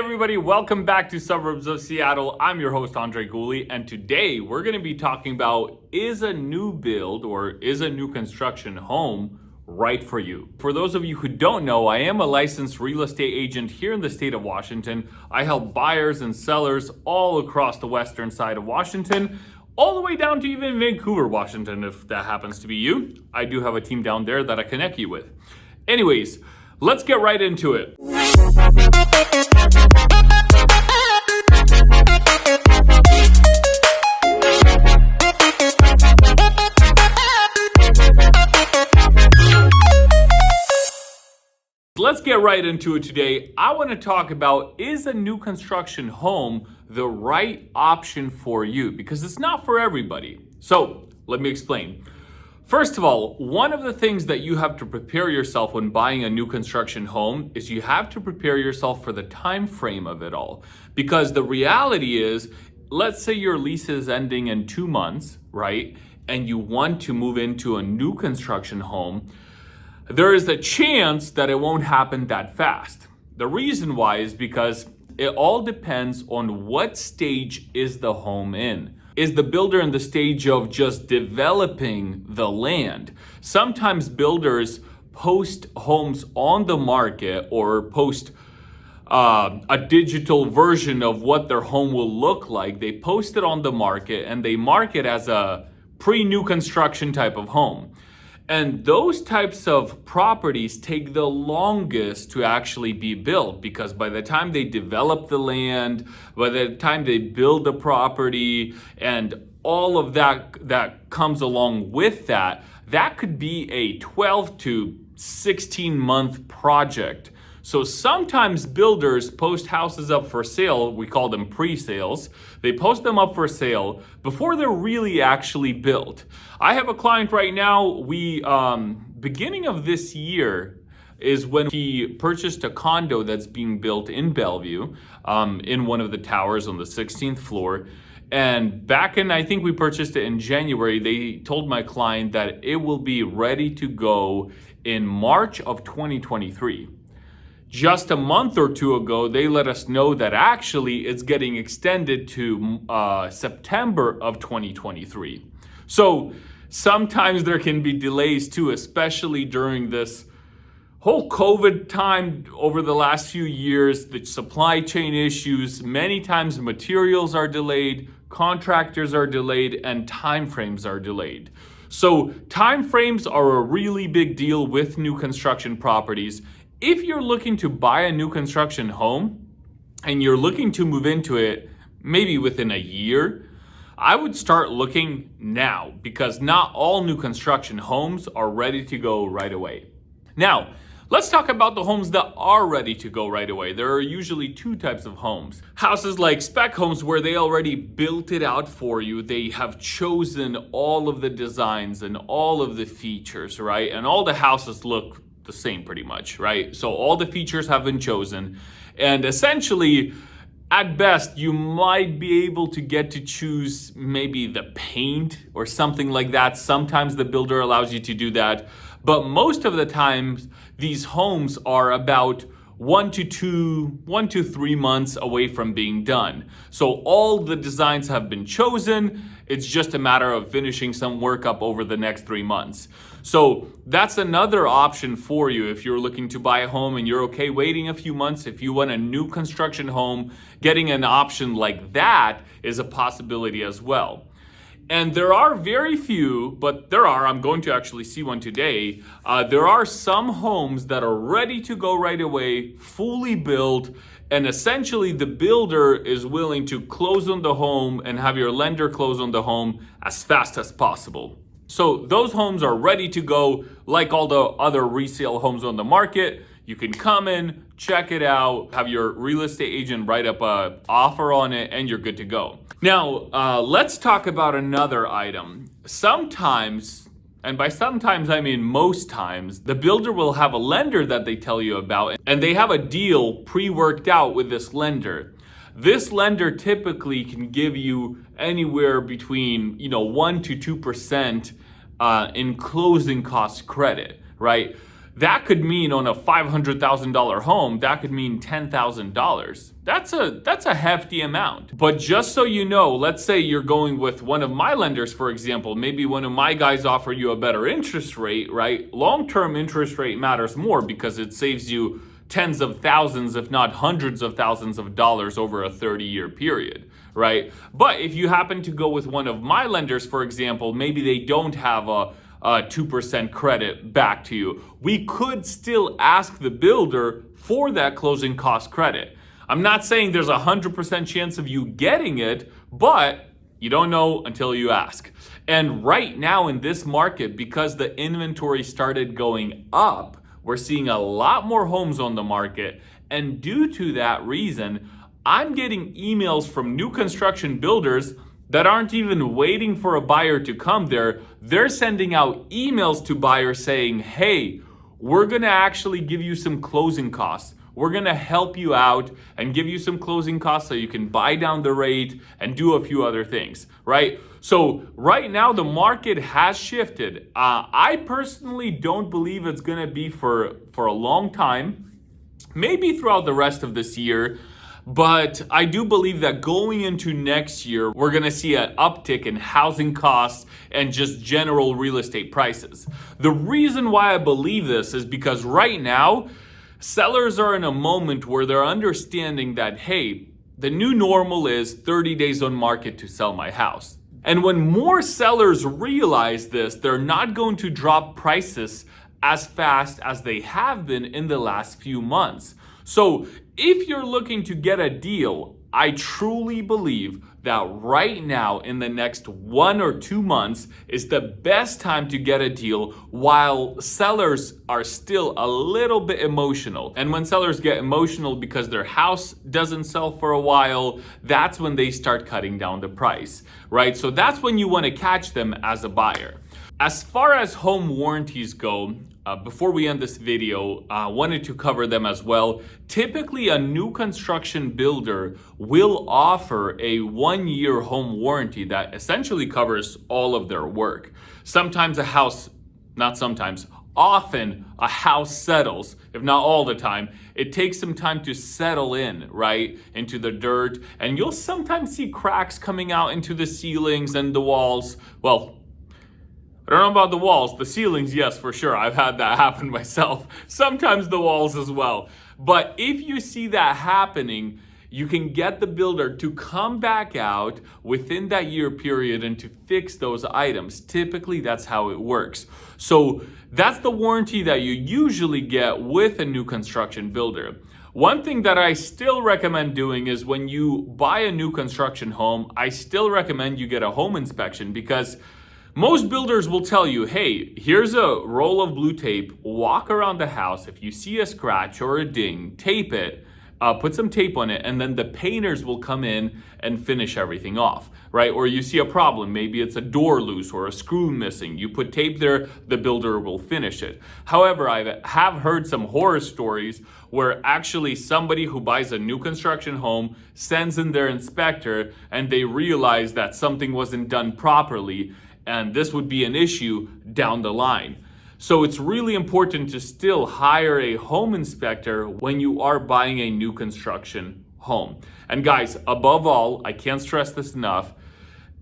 everybody, welcome back to Suburbs of Seattle. I'm your host, Andrey Gulyy, and today we're going to be talking about, is a new build or is a new construction home right for you? For those of you who don't know, I am a licensed real estate agent here in the state of Washington. I help buyers and sellers all across the western side of Washington, all the way down to even Vancouver, Washington, if that happens to be you. I do have a team down there that I connect you with. Anyways, let's get right into it. Let's get right into it today. I want to talk about, is a new construction home the right option for you? Because it's not for everybody. So let me explain. First of all, one of the things that you have to prepare yourself when buying a new construction home is you have to prepare yourself for the time frame of it all. Because the reality is, let's say your lease is ending in 2 months, right? And you want to move into a new construction home. There is a chance that it won't happen that fast. The reason why is because it all depends on what stage is the home in. Is the builder in the stage of just developing the land? Sometimes builders post homes on the market or post a digital version of what their home will look like. They post it on the market and they mark it as a pre-new construction type of home. And those types of properties take the longest to actually be built, because by the time they develop the land, by the time they build the property and all of that comes along with that, that could be a 12 to 16 month project. So sometimes builders post houses up for sale, we call them pre-sales. They post them up for sale before they're really actually built. I have a client right now, beginning of this year is when he purchased a condo that's being built in Bellevue, in one of the towers on the 16th floor. And back in, I think we purchased it in January, they told my client that it will be ready to go in March of 2023. Just a month or two ago, they let us know that actually it's getting extended to September of 2023. So sometimes there can be delays too, especially during this whole COVID time over the last few years, the supply chain issues. Many times materials are delayed, contractors are delayed, and timeframes are delayed. So timeframes are a really big deal with new construction properties. If you're looking to buy a new construction home and you're looking to move into it maybe within a year, I would start looking now, because not all new construction homes are ready to go right away. Now, let's talk about the homes that are ready to go right away. There are usually two types of homes. Houses like spec homes, where they already built it out for you. They have chosen all of the designs and all of the features, right? And all the houses look the same pretty much, right? So all the features have been chosen, and essentially at best you might be able to get to choose maybe the paint or something like that. Sometimes the builder allows you to do that, but most of the times these homes are about 1 to 3 months away from being done. So all the designs have been chosen. It's just a matter of finishing some work up over the next 3 months. So that's another option for you if you're looking to buy a home and you're okay waiting a few months. If you want a new construction home, getting an option like that is a possibility as well. And there are very few, but I'm going to actually see one today. There are some homes that are ready to go right away, fully built, and essentially the builder is willing to close on the home and have your lender close on the home as fast as possible. So those homes are ready to go, like all the other resale homes on the market. You can come in, check it out, have your real estate agent write up an offer on it, and you're good to go. Now, let's talk about another item. Sometimes, and by sometimes I mean most times, the builder will have a lender that they tell you about, and they have a deal pre-worked out with this lender. This lender typically can give you anywhere between 1 to 2% in closing cost credit, right? that could mean on a $500,000 home, that could mean $10,000. That's a hefty amount. But just so you know, let's say you're going with one of my lenders, for example, maybe one of my guys offer you a better interest rate, right? Long-term interest rate matters more because it saves you tens of thousands, if not hundreds of thousands of dollars over a 30-year period, right? But if you happen to go with one of my lenders, for example, maybe they don't have a 2% credit back to you. We could still ask the builder for that closing cost credit. I'm not saying there's a 100% chance of you getting it, but you don't know until you ask. And right now in this market, because the inventory started going up, we're seeing a lot more homes on the market. And due to that reason, I'm getting emails from new construction builders that aren't even waiting for a buyer to come there. They're sending out emails to buyers saying, hey, we're gonna actually give you some closing costs. We're gonna help you out and give you some closing costs so you can buy down the rate and do a few other things, right? So right now the market has shifted. I personally don't believe it's gonna be for a long time, maybe throughout the rest of this year. But I do believe that going into next year, we're gonna see an uptick in housing costs and just general real estate prices. The reason why I believe this is because right now, sellers are in a moment where they're understanding that, hey, the new normal is 30 days on market to sell my house. And when more sellers realize this, they're not going to drop prices as fast as they have been in the last few months. So if you're looking to get a deal, I truly believe that right now in the next 1 or 2 months is the best time to get a deal while sellers are still a little bit emotional. And when sellers get emotional because their house doesn't sell for a while, that's when they start cutting down the price, right? So that's when you want to catch them as a buyer. As far as home warranties go, before we end this video, I wanted to cover them as well. Typically, a new construction builder will offer a 1-year home warranty that essentially covers all of their work. Sometimes a house, not sometimes, often a house settles, if not all the time. It takes some time to settle in, right, into the dirt. And you'll sometimes see cracks coming out into the ceilings and the walls. Well, I don't know about the walls. The ceilings, yes, for sure. I've had that happen myself. Sometimes the walls as well. But if you see that happening, you can get the builder to come back out within that year period and to fix those items. Typically, that's how it works. So that's the warranty that you usually get with a new construction builder. One thing that I still recommend doing is when you buy a new construction home, I still recommend you get a home inspection because most builders will tell you, hey, here's a roll of blue tape, walk around the house. If you see a scratch or a ding, tape it, put some tape on it, and then the painters will come in and finish everything off, right? Or you see a problem, maybe it's a door loose or a screw missing. You put tape there, the builder will finish it. However, I have heard some horror stories where actually somebody who buys a new construction home sends in their inspector and they realize that something wasn't done properly, and this would be an issue down the line. So it's really important to still hire a home inspector when you are buying a new construction home. And guys, above all, I can't stress this enough,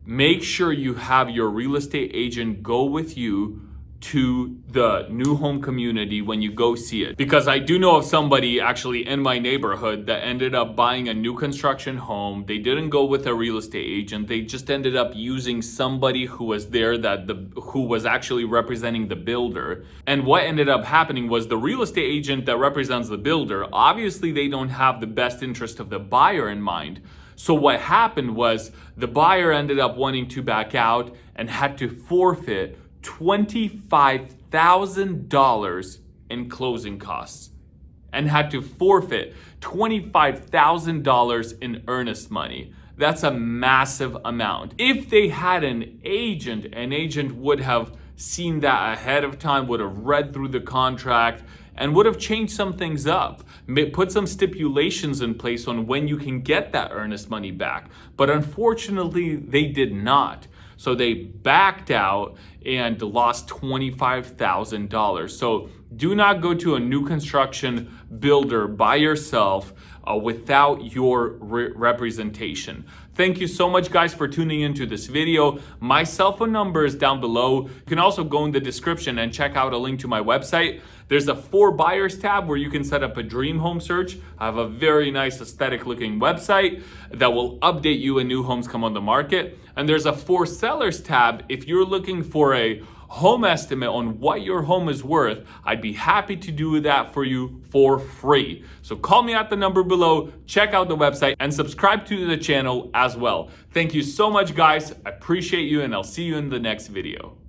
make sure you have your real estate agent go with you to the new home community when you go see it. Because I do know of somebody actually in my neighborhood that ended up buying a new construction home. They didn't go with a real estate agent. They just ended up using somebody who was there who was actually representing the builder. And what ended up happening was the real estate agent that represents the builder, obviously they don't have the best interest of the buyer in mind. So what happened was the buyer ended up wanting to back out and had to forfeit $25,000 in closing costs and had to forfeit $25,000 in earnest money. That's a massive amount. If they had an agent would have seen that ahead of time, would have read through the contract, and would have changed some things up, put some stipulations in place on when you can get that earnest money back. But unfortunately, they did not. So they backed out and lost $25,000. So Do not go to a new construction builder by yourself without your representation. Thank you so much, guys, for tuning into this video. My cell phone number is down below. You can also go in the description and check out a link to my website. There's a For Buyers tab where you can set up a dream home search. I have a very nice aesthetic looking website that will update you when new homes come on the market. And there's a For Sellers tab if you're looking for a home estimate on what your home is worth. I'd be happy to do that for you for free. So call me at the number below, check out the website, and subscribe to the channel as well. Thank you so much, guys. I appreciate you, and I'll see you in the next video.